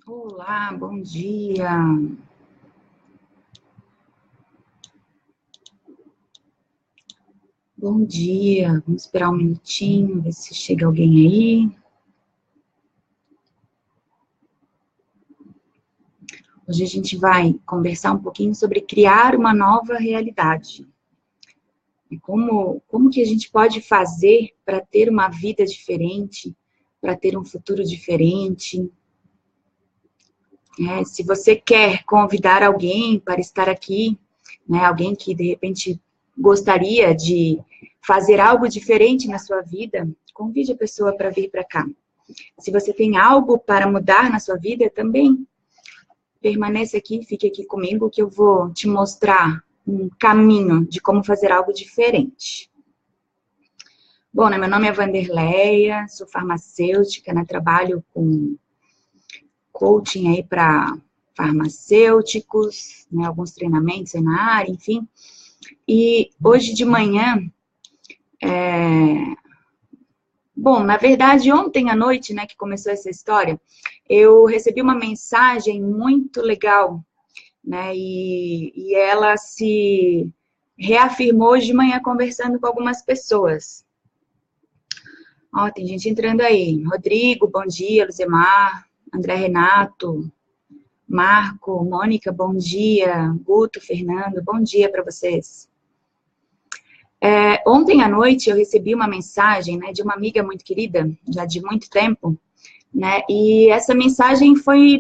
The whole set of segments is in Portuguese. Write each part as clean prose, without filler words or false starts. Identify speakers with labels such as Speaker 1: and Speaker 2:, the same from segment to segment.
Speaker 1: Olá, bom dia. Bom dia. Vamos esperar um minutinho, ver se chega alguém aí. Hoje a gente vai conversar um pouquinho sobre criar uma nova realidade. E como que a gente pode fazer para ter uma vida diferente, para ter um futuro diferente. Se você quer convidar alguém para estar aqui, né, alguém que de repente gostaria de fazer algo diferente na sua vida, convide a pessoa para vir para cá. Se você tem algo para mudar na sua vida, também permaneça aqui, fique aqui comigo, que eu vou te mostrar um caminho de como fazer algo diferente. Bom, né, meu nome é Vanderleia, sou farmacêutica, né, trabalho com coaching aí para farmacêuticos, né, alguns treinamentos aí na área, enfim. E hoje de manhã, bom, na verdade, ontem à noite, né, que começou essa história, eu recebi uma mensagem muito legal, né, e ela se reafirmou hoje de manhã conversando com algumas pessoas. Ó, tem gente entrando aí. Rodrigo, bom dia. Luzemar, André Renato, Marco, Mônica, bom dia. Guto, Fernando, bom dia para vocês. Ontem à noite eu recebi uma mensagem, né, de uma amiga muito querida, já de muito tempo, né, e essa mensagem foi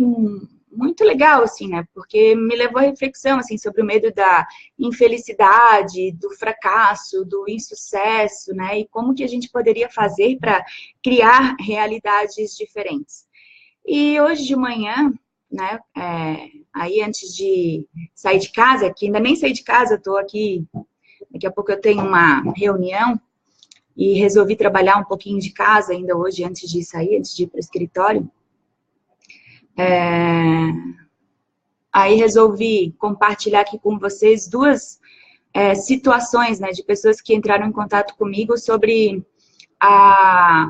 Speaker 1: muito legal, assim, né, porque me levou à reflexão, assim, sobre o medo da infelicidade, do fracasso, do insucesso, né, e como que a gente poderia fazer para criar realidades diferentes. E hoje de manhã, né, aí antes de sair de casa, que ainda nem saí de casa, estou aqui, daqui a pouco eu tenho uma reunião, e resolvi trabalhar um pouquinho de casa ainda hoje, antes de sair, antes de ir para o escritório. Aí resolvi compartilhar aqui com vocês duas situações, né, de pessoas que entraram em contato comigo sobre a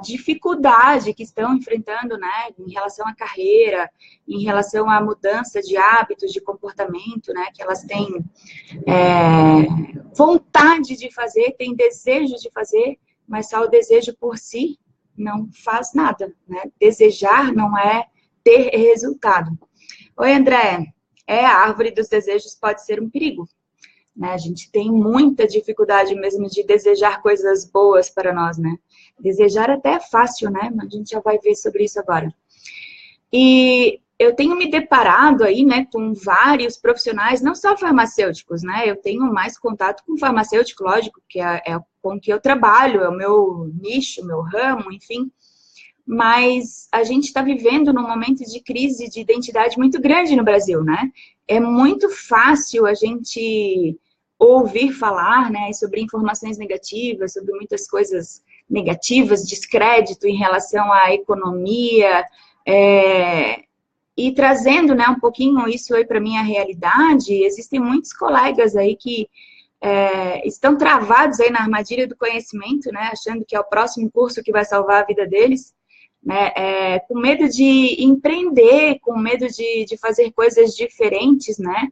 Speaker 1: dificuldade que estão enfrentando, né, em relação à carreira, em relação à mudança de hábitos, de comportamento, né, que elas têm vontade de fazer, têm desejo de fazer, mas só o desejo por si não faz nada, né? Desejar não é ter resultado. Oi, André, a árvore dos desejos pode ser um perigo, né? A gente tem muita dificuldade mesmo de desejar coisas boas para nós, né? Desejar até é fácil, né? Mas a gente já vai ver sobre isso agora. E eu tenho me deparado aí, né, com vários profissionais, não só farmacêuticos, né? Eu tenho mais contato com farmacêutico, lógico, que é com que eu trabalho, é o meu nicho, meu ramo, enfim. Mas a gente está vivendo num momento de crise de identidade muito grande no Brasil, né? É muito fácil a gente ouvir falar, né, sobre informações negativas, sobre muitas coisas negativas, descrédito em relação à economia, e trazendo, né, um pouquinho isso aí para minha realidade. Existem muitos colegas aí que estão travados aí na armadilha do conhecimento, né, achando que é o próximo curso que vai salvar a vida deles, né, com medo de empreender, com medo de fazer coisas diferentes, né,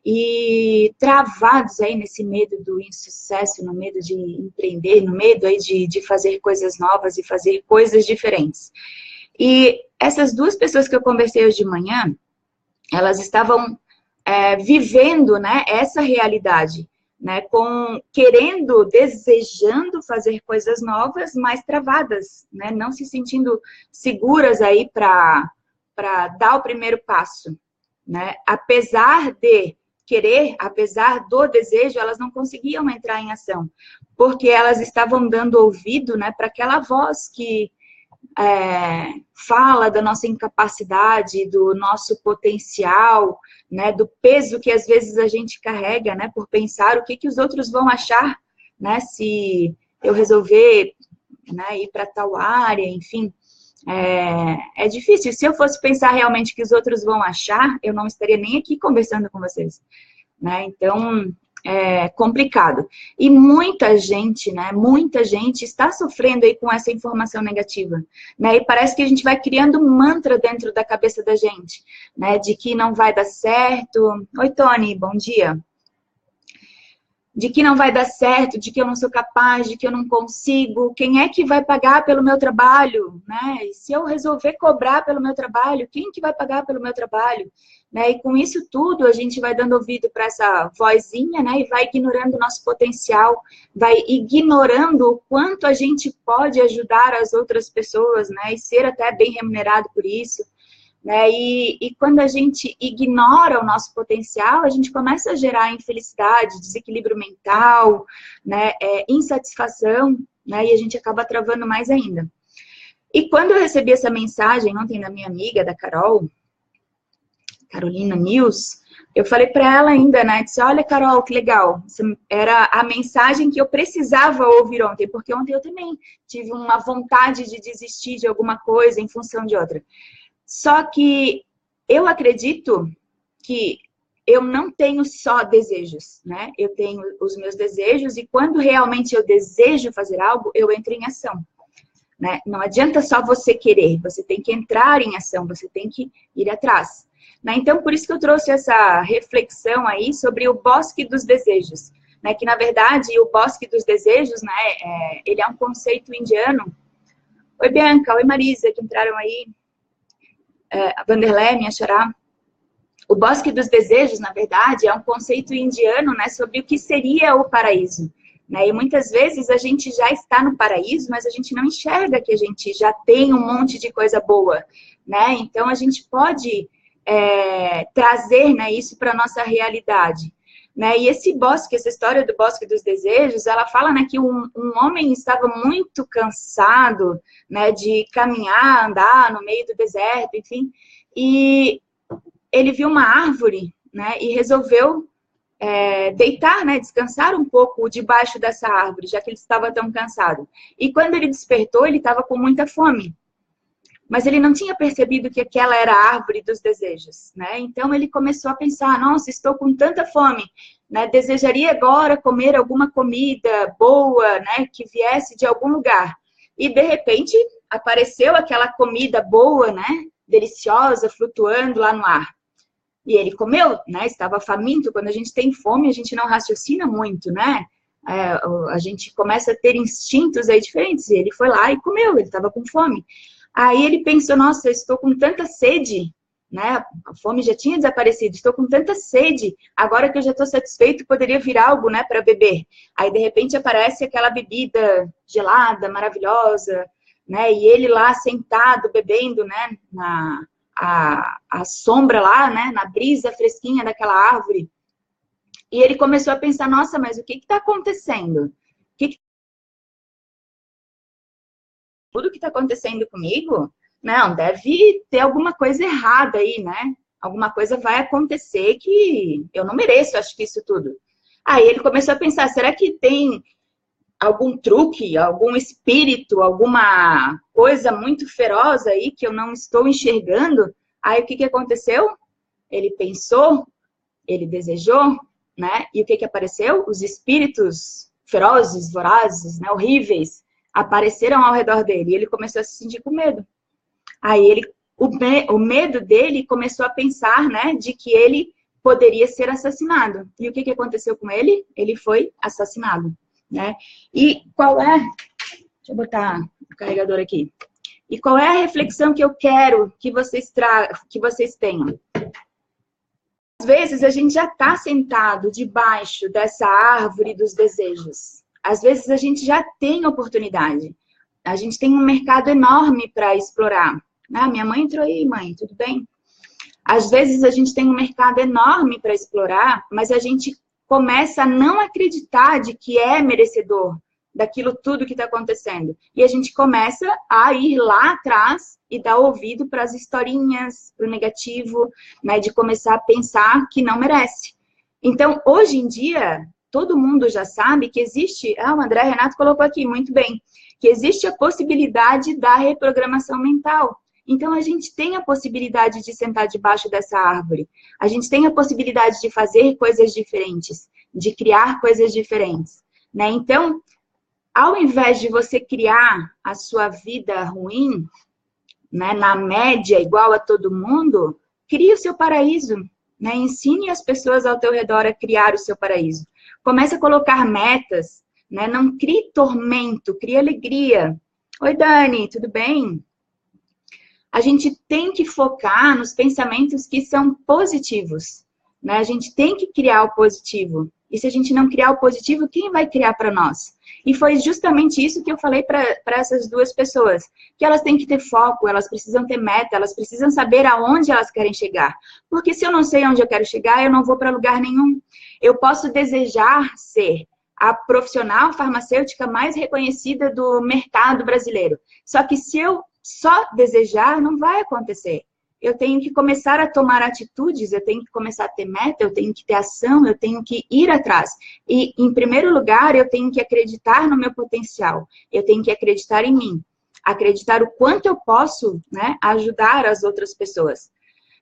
Speaker 1: e travados aí nesse medo do insucesso, no medo de empreender, no medo aí de fazer coisas novas e fazer coisas diferentes. E essas duas pessoas que eu conversei hoje de manhã, elas estavam vivendo, né, essa realidade, né, querendo, desejando fazer coisas novas, mas travadas, né, não se sentindo seguras aí para dar o primeiro passo, né, apesar de querer, apesar do desejo, elas não conseguiam entrar em ação, porque elas estavam dando ouvido, né, para aquela voz que fala da nossa incapacidade, do nosso potencial, né, do peso que às vezes a gente carrega, né, por pensar o que os outros vão achar, né, se eu resolver, né, ir para tal área, enfim. É difícil. Se eu fosse pensar realmente que os outros vão achar, eu não estaria nem aqui conversando com vocês, né? Então, complicado. E muita gente, né, muita gente está sofrendo aí com essa informação negativa, né, e parece que a gente vai criando um mantra dentro da cabeça da gente, né, de que não vai dar certo. Oi, Tony, bom dia. De que não vai dar certo, de que eu não sou capaz, de que eu não consigo, quem é que vai pagar pelo meu trabalho, né? E se eu resolver cobrar pelo meu trabalho, quem que vai pagar pelo meu trabalho? Né? E com isso tudo, a gente vai dando ouvido para essa vozinha, né? E vai ignorando o nosso potencial, vai ignorando o quanto a gente pode ajudar as outras pessoas, né? E ser até bem remunerado por isso. Né? E quando a gente ignora o nosso potencial, a gente começa a gerar infelicidade, desequilíbrio mental, né? Insatisfação, né? E a gente acaba travando mais ainda. E quando eu recebi essa mensagem ontem da minha amiga, da Carol, Carolina News, eu falei para ela ainda, né? Disse, olha, Carol, que legal. Essa era a mensagem que eu precisava ouvir ontem, porque ontem eu também tive uma vontade de desistir de alguma coisa em função de outra. Só que eu acredito que eu não tenho só desejos, né? Eu tenho os meus desejos e quando realmente eu desejo fazer algo, eu entro em ação, né? Não adianta só você querer, você tem que entrar em ação, você tem que ir atrás, né? Então, por isso que eu trouxe essa reflexão aí sobre o bosque dos desejos, né? Que, na verdade, o bosque dos desejos, né? Ele é um conceito indiano. Oi, Bianca. Oi, Marisa, que entraram aí. A Vanderlei, minha xará. O bosque dos desejos, na verdade, é um conceito indiano, né, sobre o que seria o paraíso. Né? E muitas vezes a gente já está no paraíso, mas a gente não enxerga que a gente já tem um monte de coisa boa. Né? Então, a gente pode trazer, né, isso para a nossa realidade. Né? E esse bosque, essa história do bosque dos desejos, ela fala, né, que um homem estava muito cansado, né, de caminhar, andar no meio do deserto, enfim, e ele viu uma árvore, né, e resolveu deitar, né, descansar um pouco debaixo dessa árvore, já que ele estava tão cansado. E quando ele despertou, ele estava com muita fome. Mas ele não tinha percebido que aquela era a árvore dos desejos, né? Então ele começou a pensar, nossa, estou com tanta fome, né? Desejaria agora comer alguma comida boa, né? Que viesse de algum lugar. E de repente apareceu aquela comida boa, né? Deliciosa, flutuando lá no ar. E ele comeu, né? Estava faminto. Quando a gente tem fome, a gente não raciocina muito, né? A gente começa a ter instintos aí diferentes. E ele foi lá e comeu, ele estava com fome. Aí ele pensou, nossa, eu estou com tanta sede, né? A fome já tinha desaparecido, estou com tanta sede, agora que eu já estou satisfeito, poderia vir algo, né, para beber. Aí, de repente, aparece aquela bebida gelada, maravilhosa, né? E ele lá sentado, bebendo, né, a sombra lá, né, na brisa fresquinha daquela árvore. E ele começou a pensar, nossa, mas o que está acontecendo? Tudo que está acontecendo comigo, não, deve ter alguma coisa errada aí, né? Alguma coisa vai acontecer que eu não mereço, acho que isso tudo. Aí ele começou a pensar, será que tem algum truque, algum espírito, alguma coisa muito feroz aí que eu não estou enxergando? Aí o que aconteceu? Ele pensou, ele desejou, né? E o que apareceu? Os espíritos ferozes, vorazes, né? Horríveis, apareceram ao redor dele e ele começou a se sentir com medo. Aí o medo dele começou a pensar, né, de que ele poderia ser assassinado. E o que aconteceu com ele? Ele foi assassinado, né? E qual é... Deixa eu botar o carregador aqui. E qual é a reflexão que eu quero que vocês tenham? Às vezes a gente já está sentado debaixo dessa árvore dos desejos. Às vezes a gente já tem oportunidade. A gente tem um mercado enorme para explorar. Ah, minha mãe entrou aí, mãe, tudo bem? Às vezes a gente tem um mercado enorme para explorar, mas a gente começa a não acreditar de que é merecedor daquilo tudo que está acontecendo. E a gente começa a ir lá atrás e dar ouvido para as historinhas, para o negativo, né, de começar a pensar que não merece. Então, hoje em dia, todo mundo já sabe que existe... o André Renato colocou aqui, muito bem, que existe a possibilidade da reprogramação mental. Então, a gente tem a possibilidade de sentar debaixo dessa árvore. A gente tem a possibilidade de fazer coisas diferentes. de criar coisas diferentes, né? Então, ao invés de você criar a sua vida ruim, né, na média, igual a todo mundo, crie o seu paraíso, né? Ensine as pessoas ao teu redor a criar o seu paraíso. Comece a colocar metas, né? Não crie tormento, crie alegria. Oi, Dani, tudo bem? A gente tem que focar nos pensamentos que são positivos, né? A gente tem que criar o positivo. E se a gente não criar o positivo, quem vai criar para nós? E foi justamente isso que eu falei para essas duas pessoas, que elas têm que ter foco, elas precisam ter meta, elas precisam saber aonde elas querem chegar. Porque se eu não sei onde eu quero chegar, eu não vou para lugar nenhum. Eu posso desejar ser a profissional farmacêutica mais reconhecida do mercado brasileiro. Só que se eu só desejar, não vai acontecer. Eu tenho que começar a tomar atitudes, eu tenho que começar a ter meta, eu tenho que ter ação, eu tenho que ir atrás. E, em primeiro lugar, eu tenho que acreditar no meu potencial, eu tenho que acreditar em mim, acreditar o quanto eu posso, né, ajudar as outras pessoas.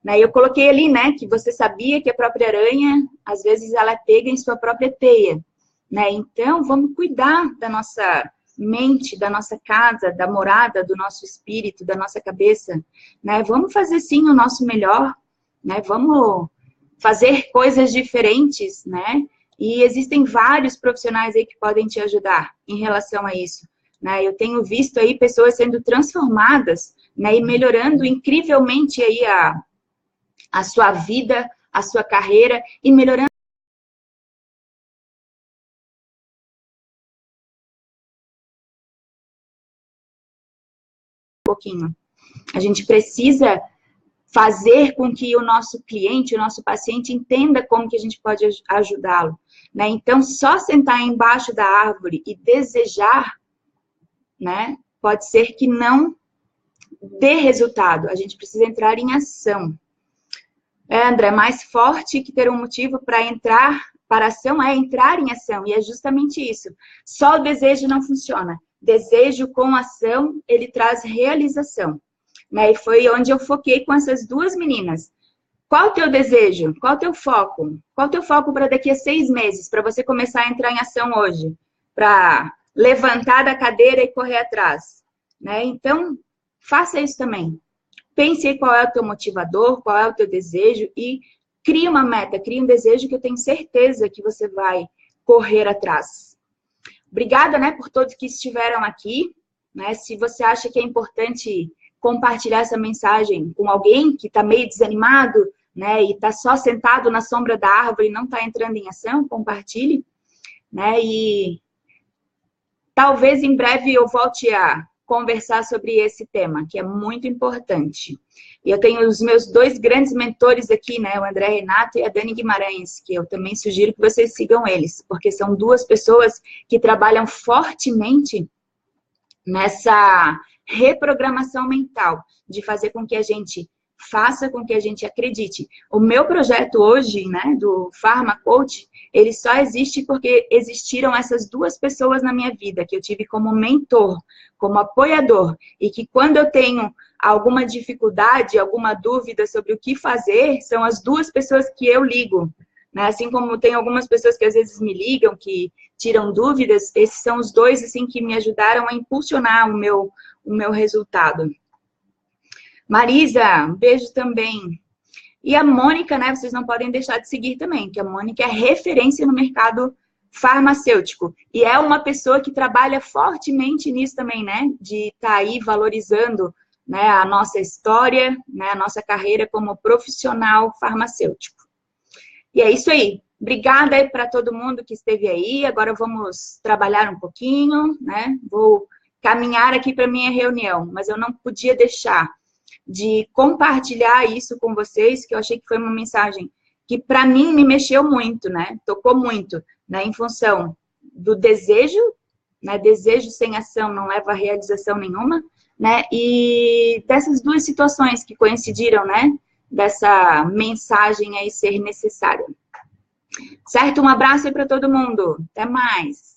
Speaker 1: Né, eu coloquei ali, né, que você sabia que a própria aranha, às vezes, ela é pega em sua própria teia. Né? Então, vamos cuidar da nossa mente, da nossa casa, da morada, do nosso espírito, da nossa cabeça, né? Vamos fazer sim o nosso melhor, né? Vamos fazer coisas diferentes, né? E existem vários profissionais aí que podem te ajudar em relação a isso, né? Eu tenho visto aí pessoas sendo transformadas, né? E melhorando incrivelmente aí a sua vida, a sua carreira e melhorando pouquinho. A gente precisa fazer com que o nosso cliente, o nosso paciente entenda como que a gente pode ajudá-lo, né? Então, só sentar embaixo da árvore e desejar, né, pode ser que não dê resultado. A gente precisa entrar em ação. André, mais forte que ter um motivo para entrar para a ação é entrar em ação, e é justamente isso. Só o desejo não funciona. Desejo com ação, ele traz realização. Né? E foi onde eu foquei com essas duas meninas. Qual o teu desejo? Qual o teu foco? Qual o teu foco para daqui a 6 meses, para você começar a entrar em ação hoje? Para levantar da cadeira e correr atrás. Né? Então, faça isso também. Pense aí qual é o teu motivador, qual é o teu desejo e crie uma meta, crie um desejo que eu tenho certeza que você vai correr atrás. Obrigada, né, por todos que estiveram aqui. Né? Se você acha que é importante compartilhar essa mensagem com alguém que está meio desanimado, né, e está só sentado na sombra da árvore e não está entrando em ação, compartilhe. Né? E talvez em breve eu volte a conversar sobre esse tema, que é muito importante. E eu tenho os meus 2 grandes mentores aqui, né, o André Renato e a Dani Guimarães, que eu também sugiro que vocês sigam eles, porque são 2 pessoas que trabalham fortemente nessa reprogramação mental, de fazer com que a gente faça com que a gente acredite. O meu projeto hoje, né, do Pharma Coach, ele só existe porque existiram essas 2 pessoas na minha vida, que eu tive como mentor, como apoiador, e que quando eu tenho alguma dificuldade, alguma dúvida sobre o que fazer, são as 2 pessoas que eu ligo. Né? Assim como tem algumas pessoas que às vezes me ligam, que tiram dúvidas, esses são os 2 assim, que me ajudaram a impulsionar o meu resultado. Marisa, um beijo também. E a Mônica, né, vocês não podem deixar de seguir também, que a Mônica é referência no mercado farmacêutico. E é uma pessoa que trabalha fortemente nisso também, né, de estar aí valorizando, né, a nossa história, né, a nossa carreira como profissional farmacêutico. E é isso aí. Obrigada aí para todo mundo que esteve aí. Agora vamos trabalhar um pouquinho, né? Vou caminhar aqui para minha reunião, mas eu não podia deixar de compartilhar isso com vocês, que eu achei que foi uma mensagem que para mim me mexeu muito, né? Tocou muito, né? Em função do desejo, né? Desejo sem ação não leva a realização nenhuma, né? E dessas 2 situações que coincidiram, né? Dessa mensagem aí ser necessária. Certo? Um abraço aí para todo mundo. Até mais.